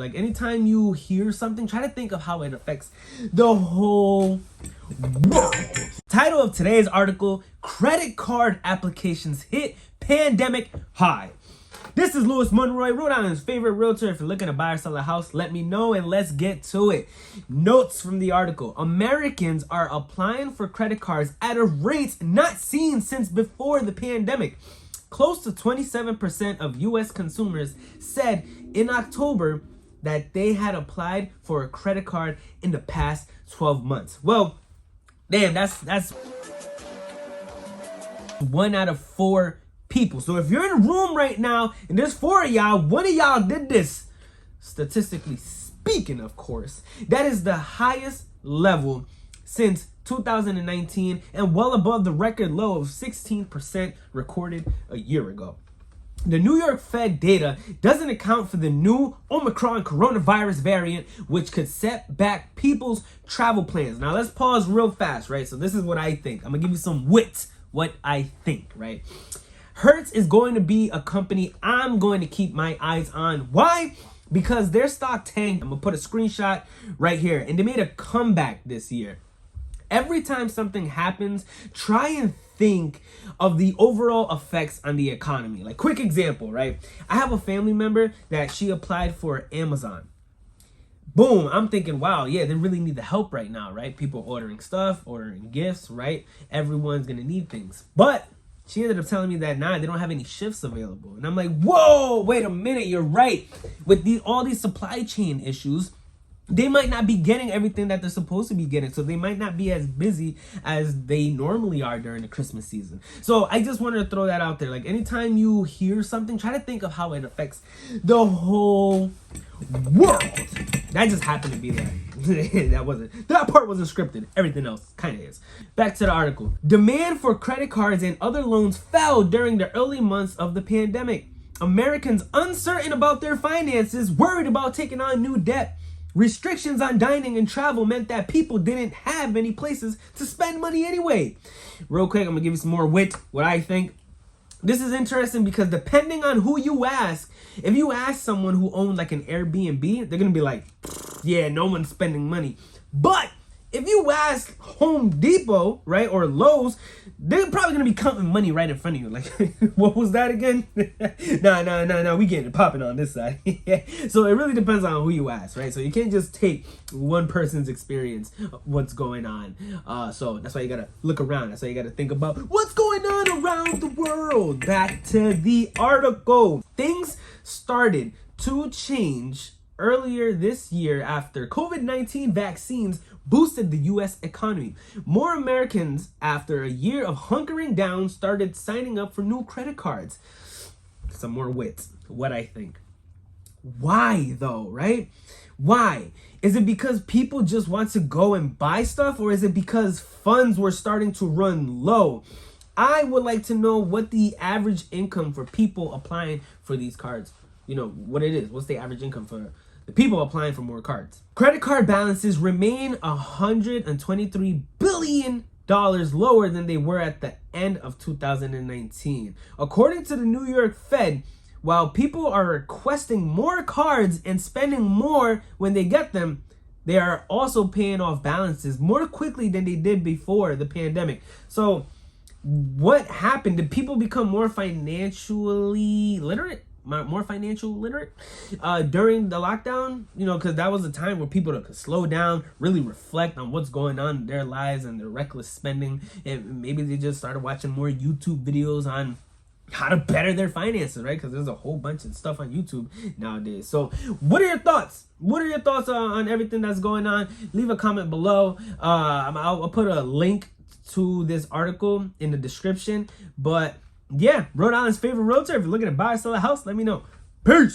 Like anytime you hear something, try to think of how it affects the whole world. Title of today's article, credit card applications hit pandemic high. This is Monroy, Rhode Island's favorite realtor. If you're looking to buy or sell a house, let me know and let's get to it. Notes from the article. Americans are applying for credit cards at a rate not seen since before the pandemic. Close to 27% of U.S. consumers said in October that they had applied for a credit card in the past 12 months. Well, damn, that's 1 out of 4 people. So if you're in a room right now and there's 4 of y'all, 1 of y'all did this. Statistically speaking, of course, that is the highest level since 2019 and well above the record low of 16% recorded a year ago. The New York Fed data doesn't account for the new Omicron coronavirus variant, which could set back people's travel plans. Now, let's pause real fast, right? So this is what I think. I'm going to give you some wit, what I think, right? Hertz is going to be a company I'm going to keep my eyes on. Why? Because their stock tanked. I'm going to put a screenshot right here. And they made a comeback this year. Every time something happens, try and think of the overall effects on the economy. Like, quick example, right? I have a family member that she applied for Amazon. Boom, I'm thinking, wow, yeah, they really need the help right now, right? People ordering stuff, ordering gifts, right? Everyone's gonna need things. But she ended up telling me that, nah, they don't have any shifts available. And I'm like, whoa, wait a minute, you're right. With all these supply chain issues, they might not be getting everything that they're supposed to be getting. So they might not be as busy as they normally are during the Christmas season. So I just wanted to throw that out there. Like anytime you hear something, try to think of how it affects the whole world. That just happened to be that. That part wasn't scripted. Everything else kind of is. Back to the article. Demand for credit cards and other loans fell during the early months of the pandemic. Americans uncertain about their finances, worried about taking on new debt. Restrictions on dining and travel meant that people didn't have many places to spend money anyway. Real quick, I'm gonna give you some more wit, what I think. This is interesting because depending on who you ask, if you ask someone who owned like an Airbnb, they're gonna be like, yeah, no one's spending money. But if you ask Home Depot, right, or Lowe's, they're probably gonna be counting money right in front of you. Like, what was that again? Nah, we getting it popping on this side. So it really depends on who you ask, right? So you can't just take one person's experience, what's going on. So that's why you gotta look around. That's why you gotta think about what's going on around the world. Back to the article. Things started to change earlier this year after COVID-19 vaccines boosted the U.S. economy. More Americans, after a year of hunkering down, started signing up for new credit cards. Some more wits, what I think. Why though, right? Why? Is it because people just want to go and buy stuff, or is it because funds were starting to run low? I would like to know what the average income for people applying for these cards, what it is. What's the average income for the people applying for more cards? Credit card balances remain $123 billion lower than they were at the end of 2019. According to the New York Fed, while people are requesting more cards and spending more when they get them, they are also paying off balances more quickly than they did before the pandemic. So what happened? Did people become more financially literate? During the lockdown, because that was a time where people could slow down, really reflect on what's going on in their lives and their reckless spending, and maybe they just started watching more YouTube videos on how to better their finances, right? Because there's a whole bunch of stuff on YouTube nowadays. So what are your thoughts? What are your thoughts on everything that's going on? Leave a comment below. I'll put a link to this article in the description. But yeah, Rhode Island's favorite realtor. If you're looking to buy or sell a house, let me know. Peace.